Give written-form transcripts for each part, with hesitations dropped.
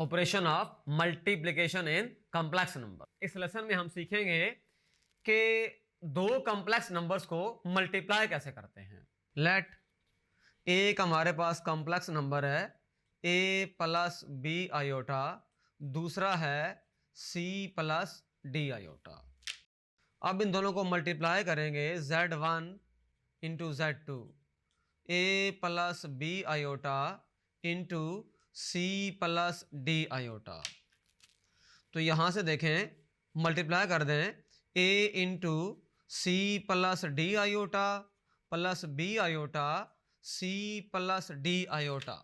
Operation of multiplication in complex number. इस lesson में हम सीखेंगे कि दो कॉम्प्लेक्स नंबर्स को मल्टीप्लाई कैसे करते हैं। लेट एक हमारे पास कॉम्प्लेक्स नंबर है a प्लस बी आयोटा, दूसरा है c प्लस डी आयोटा। अब इन दोनों को मल्टीप्लाई करेंगे z1 into z2, a plus B iota into C plus D iota. तो यहां से देखें मल्टीप्लाई कर दें a into C plus D iota plus B iota C plus D iota.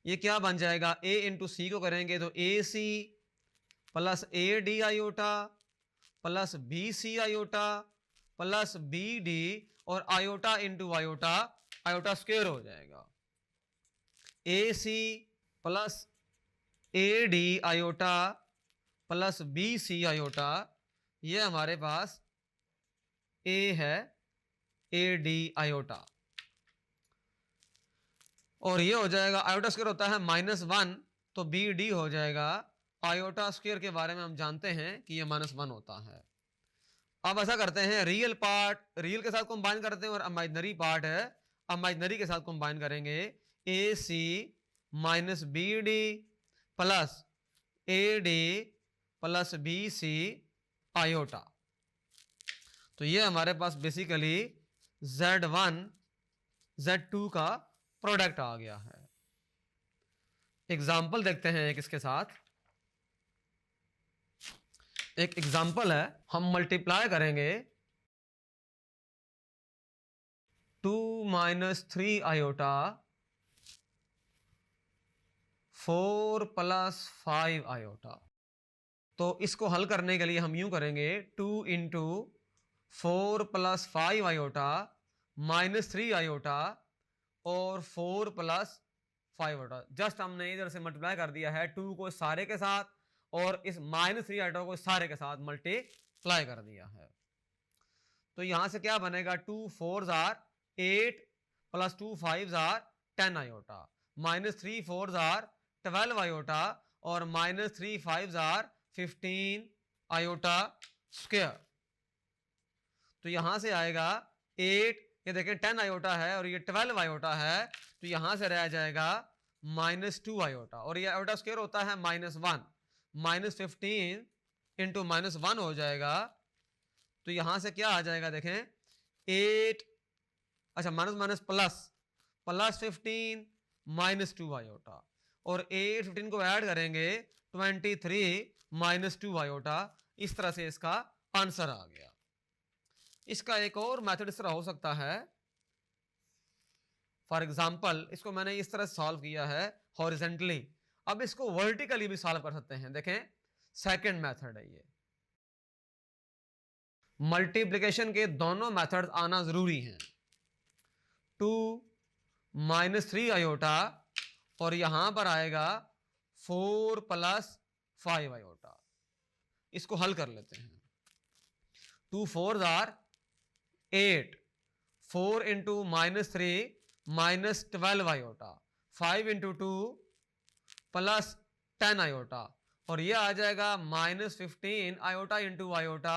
ये क्या बन जाएगा, a इंटू सी को करेंगे तो A C plus A D iota plus B C iota plus B D और iota into iota, iota square हो जाएगा। A C plus A D iota plus B C iota, ये हमारे पास ए है ए डी आयोटा। और ये हो जाएगा आयोटा स्क्वायर होता है -1, तो बी डी हो जाएगा। आयोटा स्क्वायर के बारे में हम जानते हैं कि ये -1 होता है। अब ऐसा करते हैं, रियल पार्ट रियल के साथ कंबाइन करते हैं और इमेजिनरी पार्ट है इमेजिनरी के साथ कंबाइन करेंगे। A C minus B D plus A D plus B C iota. तो ये हमारे पास बेसिकली Z1 Z2 का प्रोडक्ट आ गया है। एग्जाम्पल देखते हैं एक इसके साथ। एक एग्जाम्पल है, हम मल्टीप्लाई करेंगे 2 माइनस 3 आयोटा 4 प्लस 5 आयोटा। तो इसको हल करने के लिए हम यूं करेंगे 2 इंटू 4 प्लस 5 आयोटा -3 आयोटा और 4 प्लस 5 आयोटा। जस्ट हमने इधर से मल्टीप्लाई कर दिया है 2 को सारे के साथ और इस -3 आयोटा को सारे के साथ मल्टीप्लाई कर दिया है। तो यहां से क्या बनेगा, 2 4s are 8 plus 2 5s are 10 iota, -3 4s are 12 iota और -3 5s आर 15 आयोटा स्क्वायर। तो यहां से आएगा 8, ये देखें 10 आयोटा है और ये 12 आयोटा है, तो यहां से रह जाएगा -2 आयोटा और ये आयोटा स्क्वायर होता है -1, -15 इंटू -1 हो जाएगा। तो यहां से क्या आ जाएगा, देखें 8, अच्छा माइनस प्लस 15 -2 आयोटा और 8 15 को ऐड करेंगे 23 -2 आयोटा। इस तरह से इसका आंसर आ गया। इसका एक और मेथड इस तरह हो सकता है। फॉर एग्जाम्पल इसको मैंने इस तरह सॉल्व किया है हॉरिजेंटली, अब इसको वर्टिकली भी सॉल्व कर सकते हैं। देखें सेकंड मेथड है ये। मल्टीप्लिकेशन के दोनों मेथड्स आना जरूरी हैं। 2 -3 आयोटा और यहां पर आएगा 4 प्लस 5 आयोटा। इसको हल कर लेते हैं। 2 4s are 8, 4 into -3 -12 iota, 5 into 2 plus 10 iota और ये आ जाएगा -15 iota into iota,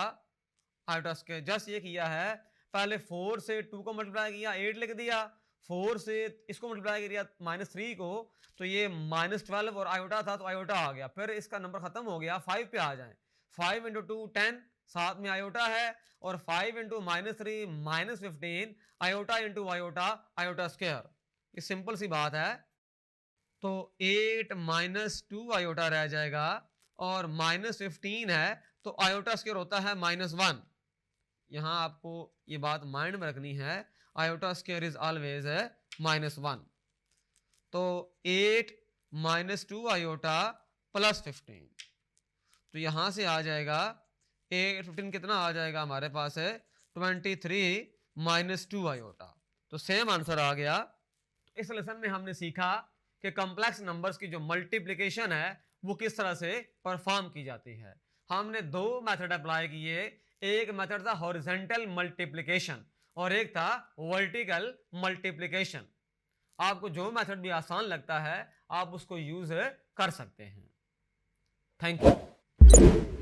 iota square. Just ये किया है, पहले 4 से 2 को मल्टीप्लाई किया 8 लिख दिया, 4 से इसको मल्टीप्लाई किया -3 को, तो ये -12 और आयोटा था तो आयोटा आ गया। फिर इसका नंबर खत्म हो गया, 5 पे आ जाए, 5 इंटू 2 10, साथ में आयोटा है और 5 into -3 -15 iota into iota, iota square. ये सिंपल सी बात है। तो 8 -2 आयोटा रह जाएगा और -15 है तो आयोटा स्क्वायर होता है -1। यहां आपको ये बात माइंड में रखनी है, आयोटा स्क्वायर इज ऑलवेज है -1। तो 8 -2 आयोटा प्लस 15, तो यहां से आ जाएगा 8 15 कितना आ जाएगा, हमारे पास है 23 -2 आयोटा। तो सेम आंसर आ गया। तो इस लेसन में हमने सीखा कि कॉम्प्लेक्स नंबर्स की जो मल्टीप्लिकेशन है वो किस तरह से परफॉर्म की जाती है। हमने दो मेथड अप्लाई किए, एक मेथड था हॉरिजॉन्टल मल्टीप्लिकेशन और एक था वर्टिकल मल्टीप्लिकेशन। आपको जो मेथड भी आसान लगता है आप उसको यूज कर सकते हैं। Thank you.